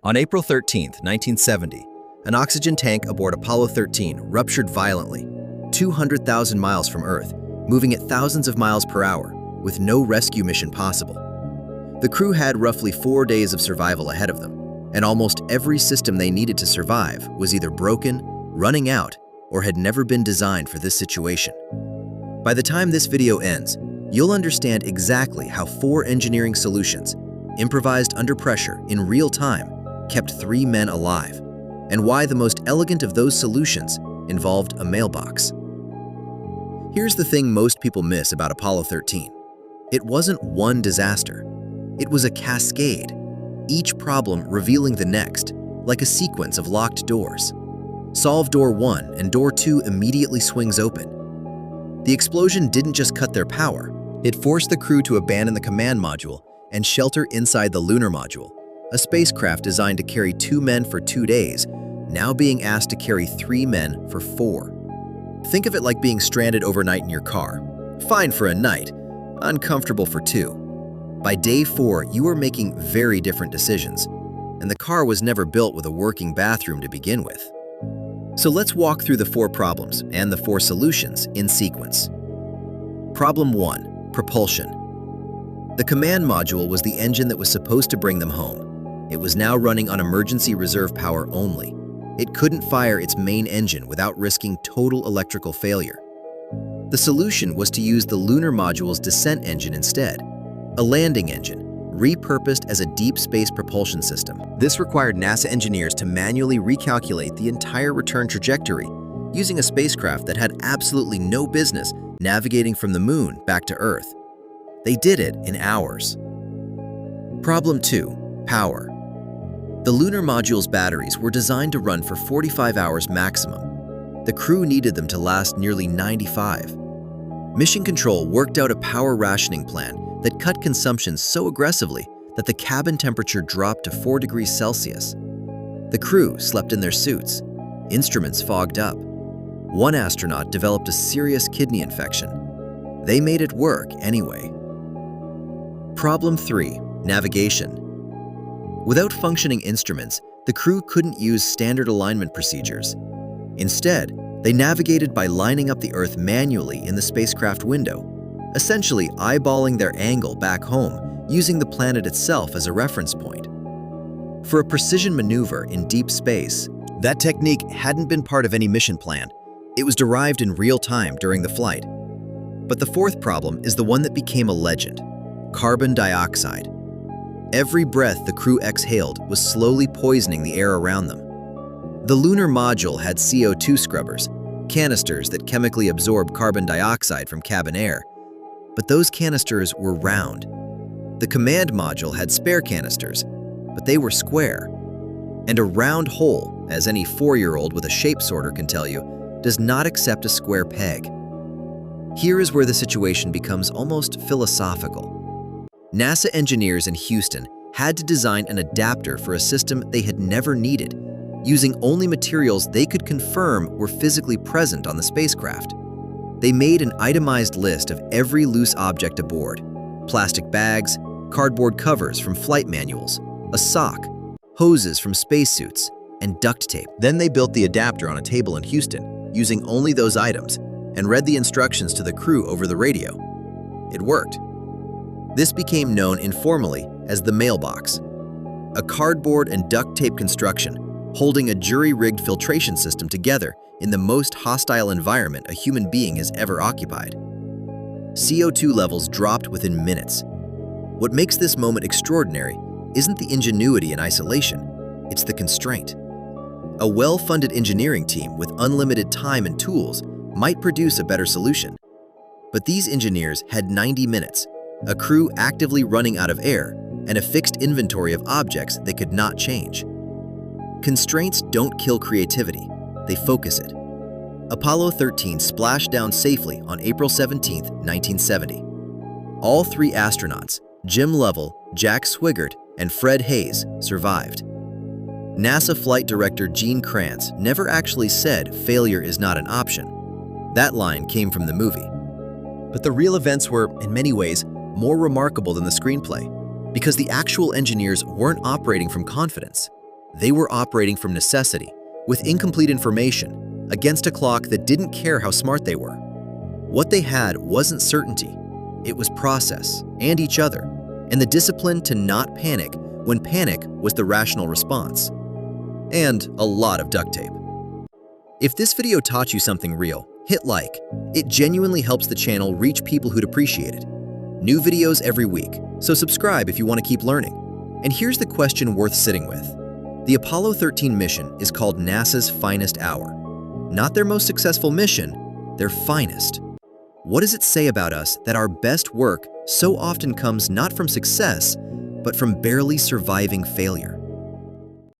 On April 13, 1970, an oxygen tank aboard Apollo 13 ruptured violently, 200,000 miles from Earth, moving at thousands of miles per hour, with no rescue mission possible. The crew had roughly 4 days of survival ahead of them, and almost every system they needed to survive was either broken, running out, or had never been designed for this situation. By the time this video ends, you'll understand exactly how 4 engineering solutions, improvised under pressure in real time, kept 3 men alive, and why the most elegant of those solutions involved a mailbox. Here's the thing most people miss about Apollo 13. It wasn't one disaster. It was a cascade, each problem revealing the next, like a sequence of locked doors. Solve door 1 and door 2 immediately swings open. The explosion didn't just cut their power, it forced the crew to abandon the command module and shelter inside the Lunar module, a spacecraft designed to carry 2 men for 2 days, now being asked to carry 3 men for 4. Think of it like being stranded overnight in your car. Fine for a night, uncomfortable for 2. By day 4, you were making very different decisions, and the car was never built with a working bathroom to begin with. So let's walk through the 4 problems and the 4 solutions in sequence. Problem 1, propulsion. The command module was the engine that was supposed to bring them home. It was now running on emergency reserve power only. It couldn't fire its main engine without risking total electrical failure. The solution was to use the Lunar module's descent engine instead, a landing engine, repurposed as a deep space propulsion system. This required NASA engineers to manually recalculate the entire return trajectory using a spacecraft that had absolutely no business navigating from the moon back to Earth. They did it in hours. Problem 2, power. The Lunar module's batteries were designed to run for 45 hours maximum. The crew needed them to last nearly 95. Mission Control worked out a power rationing plan that cut consumption so aggressively that the cabin temperature dropped to 4 degrees Celsius. The crew slept in their suits. Instruments fogged up. One astronaut developed a serious kidney infection. They made it work anyway. Problem 3, navigation. Without functioning instruments, the crew couldn't use standard alignment procedures. Instead, they navigated by lining up the Earth manually in the spacecraft window, essentially eyeballing their angle back home using the planet itself as a reference point. For a precision maneuver in deep space, that technique hadn't been part of any mission plan. It was derived in real time during the flight. But the 4th problem is the one that became a legend: carbon dioxide. Every breath the crew exhaled was slowly poisoning the air around them. The Lunar module had CO2 scrubbers, canisters that chemically absorb carbon dioxide from cabin air. But those canisters were round. The command module had spare canisters, but they were square. And a round hole, as any 4-year-old with a shape sorter can tell you, does not accept a square peg. Here is where the situation becomes almost philosophical. NASA engineers in Houston had to design an adapter for a system they had never needed, using only materials they could confirm were physically present on the spacecraft. They made an itemized list of every loose object aboard: plastic bags, cardboard covers from flight manuals, a sock, hoses from spacesuits, and duct tape. Then they built the adapter on a table in Houston, using only those items, and read the instructions to the crew over the radio. It worked. This became known informally as the Mailbox, a cardboard and duct tape construction holding a jury-rigged filtration system together in the most hostile environment a human being has ever occupied. CO2 levels dropped within minutes. What makes this moment extraordinary isn't the ingenuity in isolation, it's the constraint. A well-funded engineering team with unlimited time and tools might produce a better solution. But these engineers had 90 minutes, a crew actively running out of air, and a fixed inventory of objects they could not change. Constraints don't kill creativity, they focus it. Apollo 13 splashed down safely on April 17, 1970. All 3 astronauts, Jim Lovell, Jack Swigert, and Fred Haise, survived. NASA Flight Director Gene Kranz never actually said failure is not an option. That line came from the movie. But the real events were, in many ways, more remarkable than the screenplay, because the actual engineers weren't operating from confidence. They were operating from necessity, with incomplete information, against a clock that didn't care how smart they were. What they had wasn't certainty, it was process and each other, and the discipline to not panic when panic was the rational response. And a lot of duct tape. If this video taught you something real, hit like. It genuinely helps the channel reach people who'd appreciate it. New videos every week, so subscribe if you want to keep learning. And here's the question worth sitting with. The Apollo 13 mission is called NASA's finest hour. Not their most successful mission, their finest. What does it say about us that our best work so often comes not from success, but from barely surviving failure?